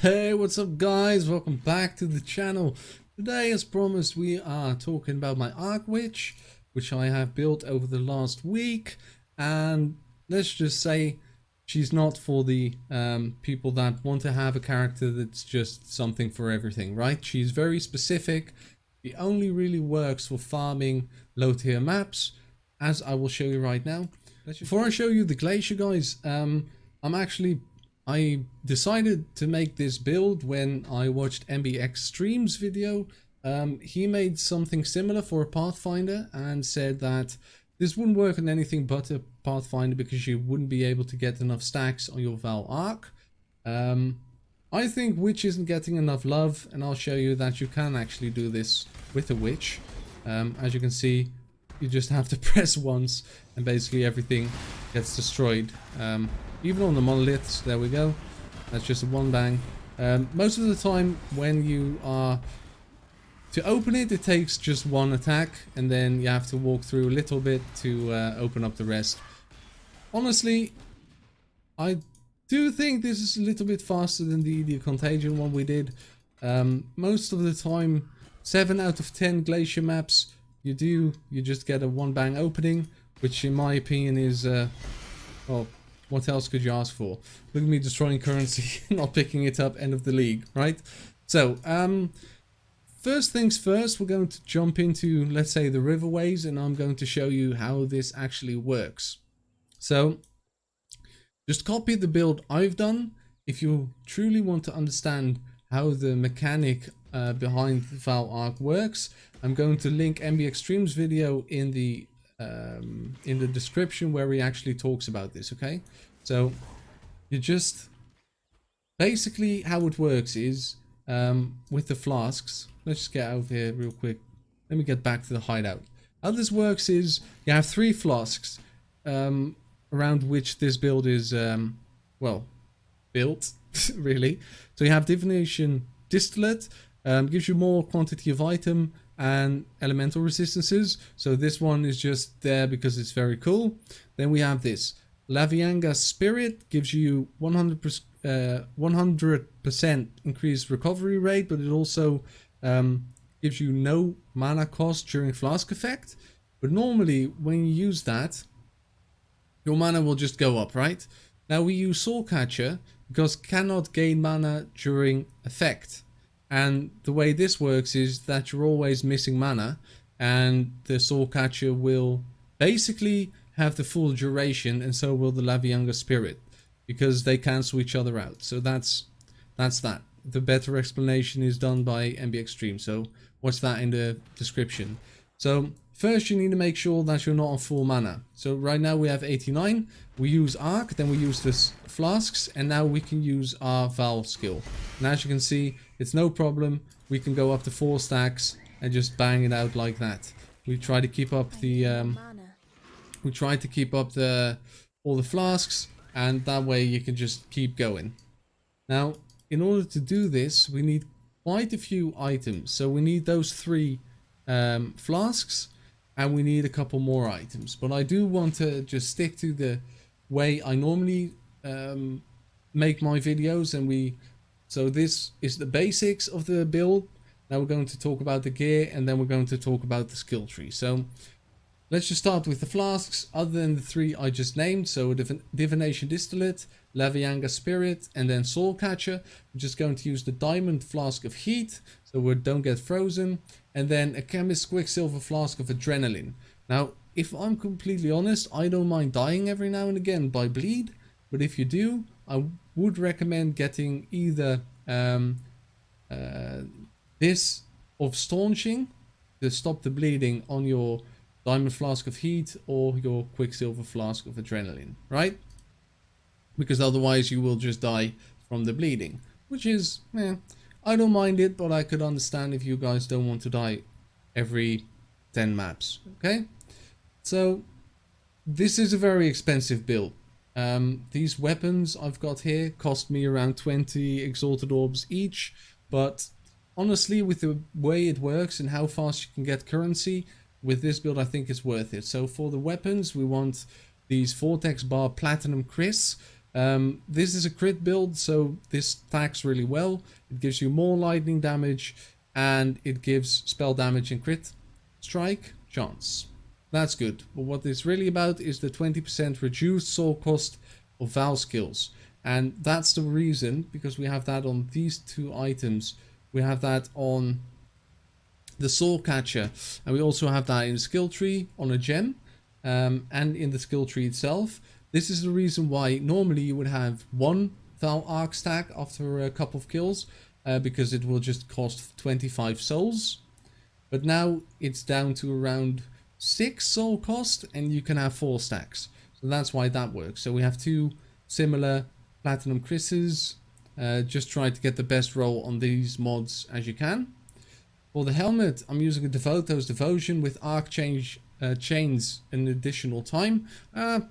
Hey, what's up guys? Welcome back to the channel. Today, as promised, we are talking about my Arc Witch, which I have built over the last week. And let's just say she's not for the people that want to have a character that's just something for everything, right? She's very specific. She only really works for farming low tier maps, as I will show you right now. Before I show you the glacier, guys, I decided to make this build when I watched MBXtreme's video. He made something similar for a Pathfinder and said that this wouldn't work on anything but a Pathfinder because you wouldn't be able to get enough stacks on your Vaal Arc. I think Witch isn't getting enough love, and I'll show you that you can actually do this with a Witch. As you can see, you just have to press once and basically everything gets destroyed. Even on the monoliths, there we go. That's just a one bang. Most of the time when you are to open it, it takes just one attack, and then you have to walk through a little bit to open up the rest. Honestly, I do think this is a little bit faster than the Eddy Contagion one we did. Most of the time, 7 out of 10 glacier maps, you just get a one bang opening, which in my opinion is well, what else could you ask for? Look at me destroying currency, not picking it up, end of the league, right? So, first things first, we're going to jump into, let's say, the riverways, and I'm going to show you how this actually works. So, just copy the build I've done. If you truly want to understand how the mechanic behind the Vaal Arc works, I'm going to link MBXtreme's video in the description where he actually talks about this, okay? So you just basically how it works is with the flasks. Let's just get out of here real quick. Let me get back to the hideout. How this works is you have 3 flasks around which this build is well, built really. So you have divination distillate, gives you more quantity of item and elemental resistances. So this one is just there because it's very cool. Then we have this Lavianga Spirit, gives you 100% increased recovery rate, but it also gives you no mana cost during flask effect. But normally when you use that, your mana will just go up, right? Now we use Soul Catcher because cannot gain mana during effect. And the way this works is that you're always missing mana, and the Soul Catcher will basically have the full duration, and so will the Lavianga Spirit, because they cancel each other out. So that's that. The better explanation is done by MBXtreme, so watch that in the description. So first you need to make sure that you're not on full mana. So right now we have 89. We use Arc, then we use this flasks, and now we can use our Vaal skill. And as you can see, it's no problem. We can go up to 4 stacks and just bang it out like that. We try to keep up the all the flasks, and that way you can just keep going. Now, in order to do this, we need quite a few items. So we need those 3 flasks, and we need a couple more items. But I do want to just stick to the way I normally make my videos, and so this is the basics of the build. Now we're going to talk about the gear, and then we're going to talk about the skill tree. So let's just start with the flasks, other than the 3 I just named. So Divination Distillate, Lavianga Spirit, and then Soul Catcher. We're just going to use the Diamond Flask of Heat, so we don't get frozen. And then a Chemist Quicksilver Flask of Adrenaline. Now, if I'm completely honest, I don't mind dying every now and again by bleed. But if you do, I would recommend getting either this of Staunching to stop the bleeding on your Diamond Flask of Heat, or your Quicksilver Flask of Adrenaline, right? Because otherwise you will just die from the bleeding, which is, I don't mind it, but I could understand if you guys don't want to die every 10 maps, okay? So this is a very expensive build. These weapons I've got here cost me around 20 Exalted Orbs each, but honestly, with the way it works and how fast you can get currency, with this build I think it's worth it. So for the weapons, we want these Vortex Bar Platinum Chris. This is a crit build, so this stacks really well. It gives you more lightning damage, and it gives spell damage and crit strike chance. That's good. But what it's really about is the 20% reduced soul cost of Vaal skills. And that's the reason, because we have that on these two items. We have that on the Soul Catcher, and we also have that in the skill tree on a gem, and in the skill tree itself. This is the reason why normally you would have one Vaal arc stack after a couple of kills, because it will just cost 25 souls. But now it's down to around 6 soul cost, and you can have 4 stacks. So that's why that works. So we have two similar Platinum Chris's. Just try to get the best roll on these mods as you can. For the helmet, I'm using a Devoto's Devotion with arc chains an additional time.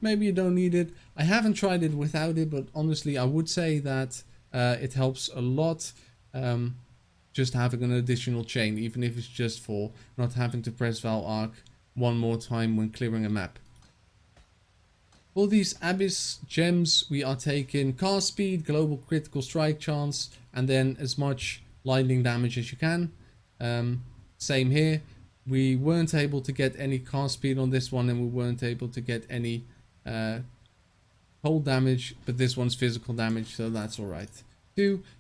Maybe you don't need it. I haven't tried it without it, but honestly, I would say that it helps a lot. Just having an additional chain, even if it's just for not having to press Vaal Arc one more time when clearing a map. For these Abyss gems, we are taking cast speed, global critical strike chance, and then as much lightning damage as you can. Same here. We weren't able to get any cast speed on this one, and we weren't able to get any cold damage, but this one's physical damage, so that's alright.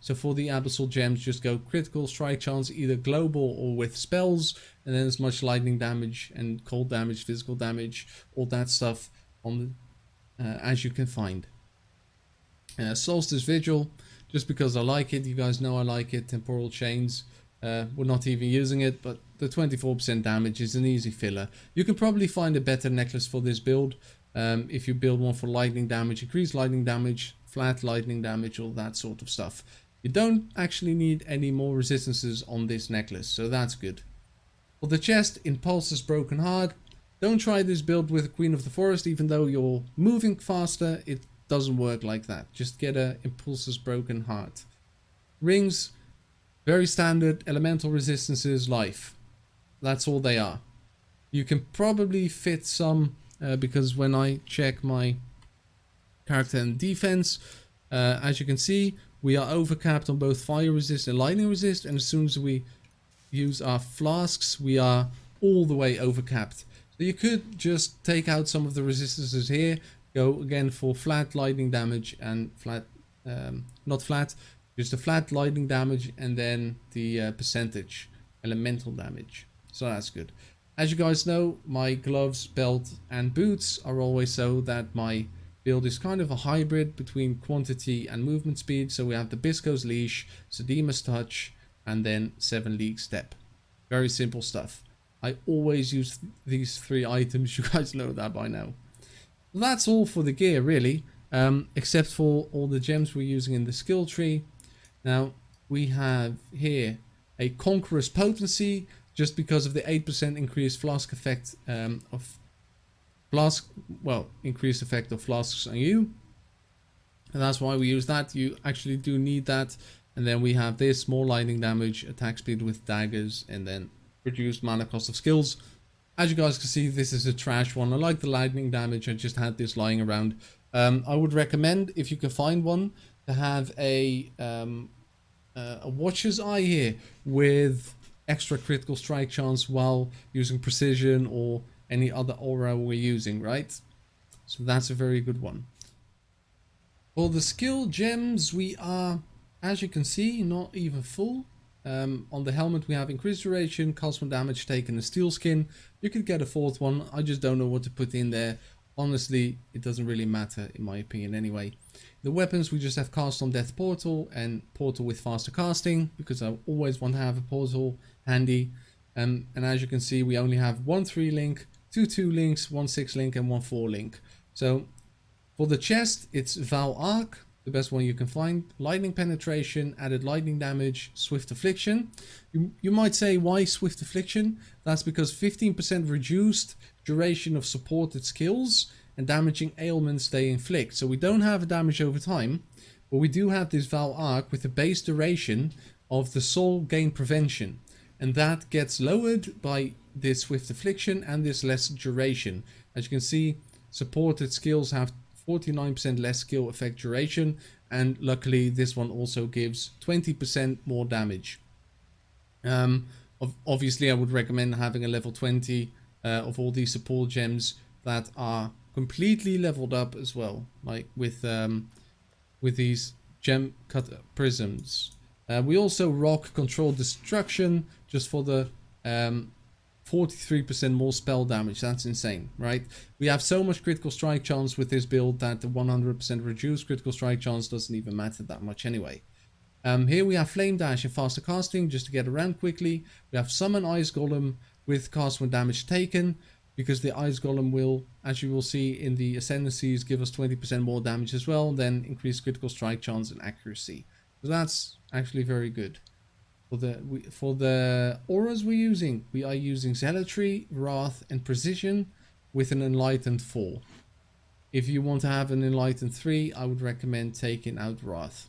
So for the abyssal gems, just go critical strike chance, either global or with spells, and then as much lightning damage and cold damage, physical damage, all that stuff on the, as you can find. Solstice Vigil, just because I like it. You guys know I like it. Temporal Chains, we're not even using it, but the 24% damage is an easy filler. You can probably find a better necklace for this build. If you build one for lightning damage, increased lightning damage, flat lightning damage, all that sort of stuff. You don't actually need any more resistances on this necklace, so that's good. For the chest, Impulse's Broken Heart. Don't try this build with Queen of the Forest, even though you're moving faster, it doesn't work like that. Just get a Impulse's Broken Heart. Rings, very standard, elemental resistances, life. That's all they are. You can probably fit some, because when I check my character and defense, as you can see, we are overcapped on both fire resist and lightning resist, and as soon as we use our flasks, we are all the way overcapped. So you could just take out some of the resistances here, go again for flat lightning damage and flat, not flat, just a flat lightning damage, and then the percentage elemental damage. So that's good. As you guys know, my gloves, belt and boots are always so that my build is kind of a hybrid between quantity and movement speed. So we have the Bisco's Leash, Sedima's Touch, and then 7 League Step. Very simple stuff. I always use these 3 items. You guys know that by now. That's all for the gear, really, except for all the gems we're using in the skill tree. Now, we have here a Conqueror's Potency, just because of the 8% increased flask effect of flask, well, increased effect of flasks on you, and that's why we use that. You actually do need that. And then we have this, more lightning damage, attack speed with daggers, and then reduced mana cost of skills. As you guys can see, this is a trash one. I like the lightning damage. I just had this lying around. I would recommend, if you can find one, to have a Watcher's Eye here with extra critical strike chance while using precision or any other aura we're using, right? So that's a very good one. For the skill gems, we are, as you can see, not even full. On the helmet we have increased duration, cost more damage taken, a steel skin. You could get a 4th one. I just don't know what to put in there. Honestly, it doesn't really matter in my opinion anyway. The weapons, we just have Cast on Death Portal and Portal with faster casting, because I always want to have a portal handy. And as you can see, we only have 1 3 link, 2 2 links, 1 6 link and 1 4 link. So for the chest, it's Vaal Arc, the best one you can find. Lightning penetration, added lightning damage, swift affliction. You might say, why swift affliction? That's because 15% reduced duration of supported skills and damaging ailments they inflict. So we don't have a damage over time, but we do have this Vaal Arc with the base duration of the soul gain prevention, and that gets lowered by this swift affliction and this less duration. As you can see, supported skills have 49% less skill effect duration, and luckily this one also gives 20% more damage. Obviously I would recommend having a level 20 of all these support gems that are completely leveled up as well, like with these gem cut prisms. We also rock controlled destruction just for the 43% more spell damage. That's insane, right? We have so much critical strike chance with this build that the 100% reduced critical strike chance doesn't even matter that much anyway. Here we have Flame Dash and faster casting just to get around quickly. We have Summon Ice Golem with cast when damage taken, because the Ice Golem will, as you will see in the Ascendancies, give us 20% more damage as well, then increase critical strike chance and accuracy. So that's actually very good. For the auras we're using, we are using Zealotry, Wrath and Precision with an Enlightened 4. If you want to have an Enlightened 3, I would recommend taking out Wrath.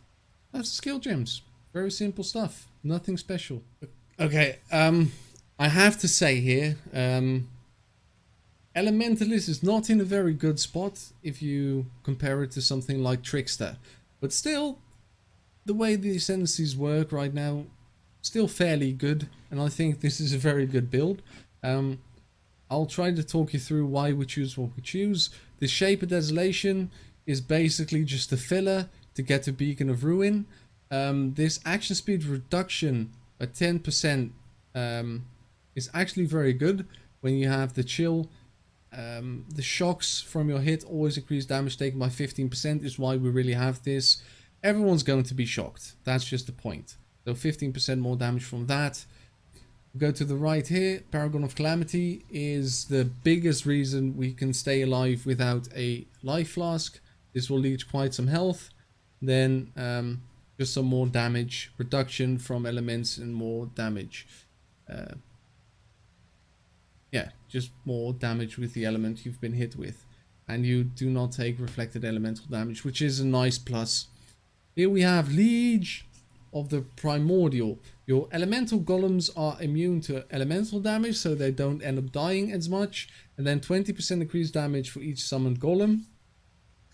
That's skill gems. Very simple stuff. Nothing special. Okay, I have to say here, Elementalist is not in a very good spot if you compare it to something like Trickster. But still, the way the Ascendancies work right now, still fairly good. And I think this is a very good build. I'll try to talk you through why we choose what we choose. The Shape of Desolation is basically just a filler to get to Beacon of Ruin. This action speed reduction by 10% is actually very good when you have the chill. The shocks from your hit always increase damage taken by 15% is why we really have this. Everyone's going to be shocked. That's just the point. So 15% more damage from that. Go to the right here. Paragon of Calamity is the biggest reason we can stay alive without a life flask. This will leech quite some health. Then just some more damage reduction from elements and more damage. Yeah, just more damage with the element you've been hit with. And you do not take reflected elemental damage, which is a nice plus. Here we have Liege of the Primordial. Your elemental golems are immune to elemental damage, so they don't end up dying as much. And then 20% increased damage for each summoned golem.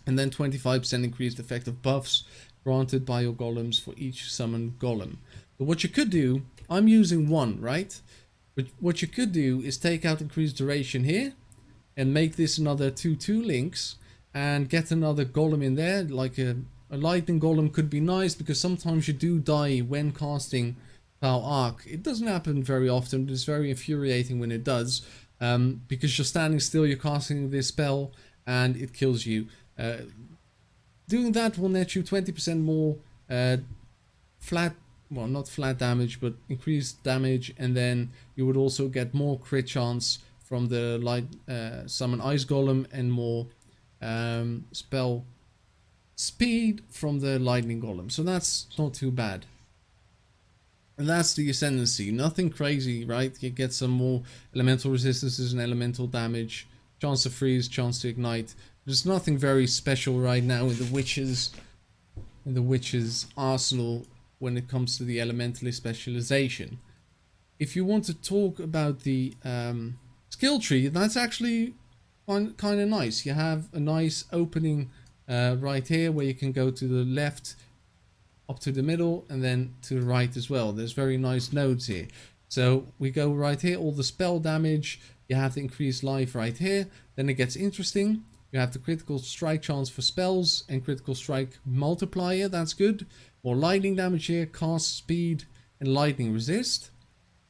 And then 25% increased effective buffs granted by your golems for each summoned golem. But what you could do, I'm using one, right? But what you could do is take out increased duration here and make this another 2/2 links and get another golem in there. Like a lightning golem could be nice because sometimes you do die when casting Vaal Arc. It doesn't happen very often, but it's very infuriating when it does, because you're standing still, you're casting this spell and it kills you. Doing that will net you 20% more flat, well, not flat damage, but increased damage, and then you would also get more crit chance from the light summon Ice Golem and more spell speed from the Lightning Golem. So that's not too bad. And that's the Ascendancy. Nothing crazy, right? You get some more elemental resistances and elemental damage, chance to freeze, chance to ignite. There's nothing very special right now in the Witch's arsenal when it comes to the Elementalist specialization. If you want to talk about the skill tree, that's actually kind of nice. You have a nice opening right here where you can go to the left, up to the middle, and then to the right as well. There's very nice nodes here. So we go right here, all the spell damage. You have the increased life right here. Then it gets interesting. You have the critical strike chance for spells and critical strike multiplier. That's good. More lightning damage here, cast speed and lightning resist.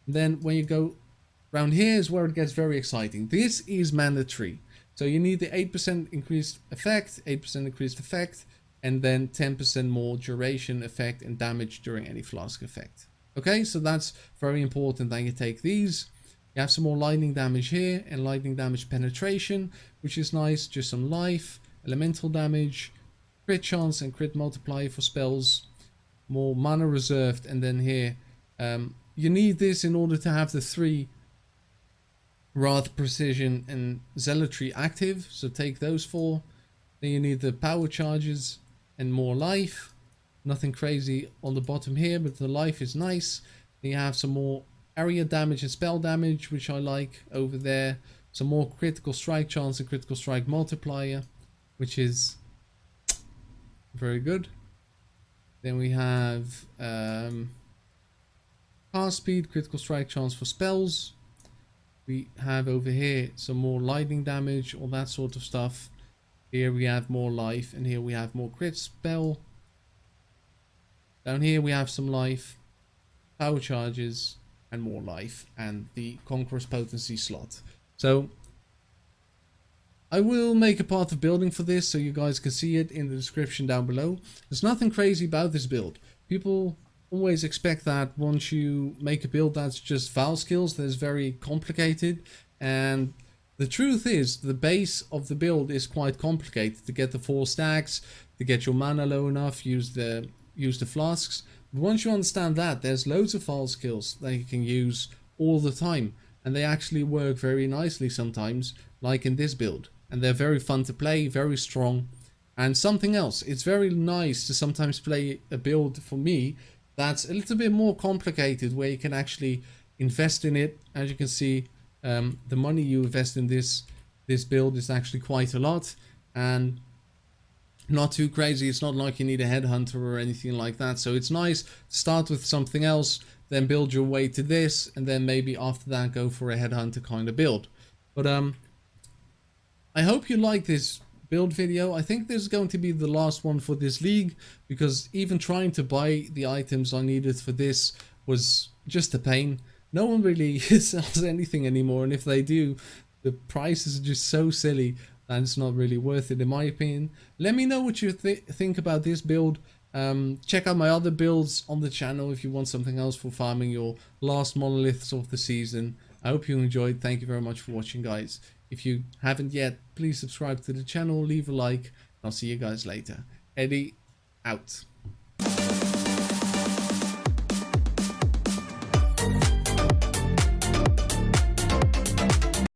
And then when you go around here is where it gets very exciting. This is mandatory. So you need the 8% increased effect, 8% increased effect, and then 10% more duration effect and damage during any flask effect. Okay, so that's very important that you take these. You have some more lightning damage here and lightning damage penetration, which is nice. Just some life, elemental damage, crit chance and crit multiplier for spells, more mana reserved, and then here you need this in order to have the 3 Wrath, Precision and Zealotry active, so take those 4. Then you need the power charges and more life. Nothing crazy on the bottom here, but the life is nice. Then you have some more area damage and spell damage, which I like over there. Some more critical strike chance and critical strike multiplier, which is Very good. Then we have cast speed, critical strike chance for spells. We have over here some more lightning damage, all that sort of stuff. Here we have more life, and here we have more crit spell. Down here we have some life, power charges, and more life, and the Conqueror's Potency slot. So I will make a path of building for this so you guys can see it in the description down below. There's nothing crazy about this build. People always expect that once you make a build that's just Vaal skills, that's very complicated. And the truth is, the base of the build is quite complicated. To get the 4 stacks, to get your mana low enough, use the flasks. But once you understand that, there's loads of Vaal skills that you can use all the time. And they actually work very nicely sometimes, like in this build. And they're very fun to play, very strong. And something else, it's very nice to sometimes play a build, for me, that's a little bit more complicated, where you can actually invest in it. As you can see, the money you invest in this build is actually quite a lot, and not too crazy. It's not like you need a headhunter or anything like that. So it's nice to start with something else, then build your way to this, and then maybe after that go for a headhunter kind of build. But I hope you like this build video. I think this is going to be the last one for this league, because even trying to buy the items I needed for this was just a pain. No one really sells anything anymore, and if they do, the prices are just so silly that it's not really worth it, in my opinion. Let me know what you think about this build. Check out my other builds on the channel if you want something else for farming your last monoliths of the season. I hope you enjoyed. Thank you very much for watching, guys. If you haven't yet, please subscribe to the channel, leave a like, and I'll see you guys later. Eddy, out.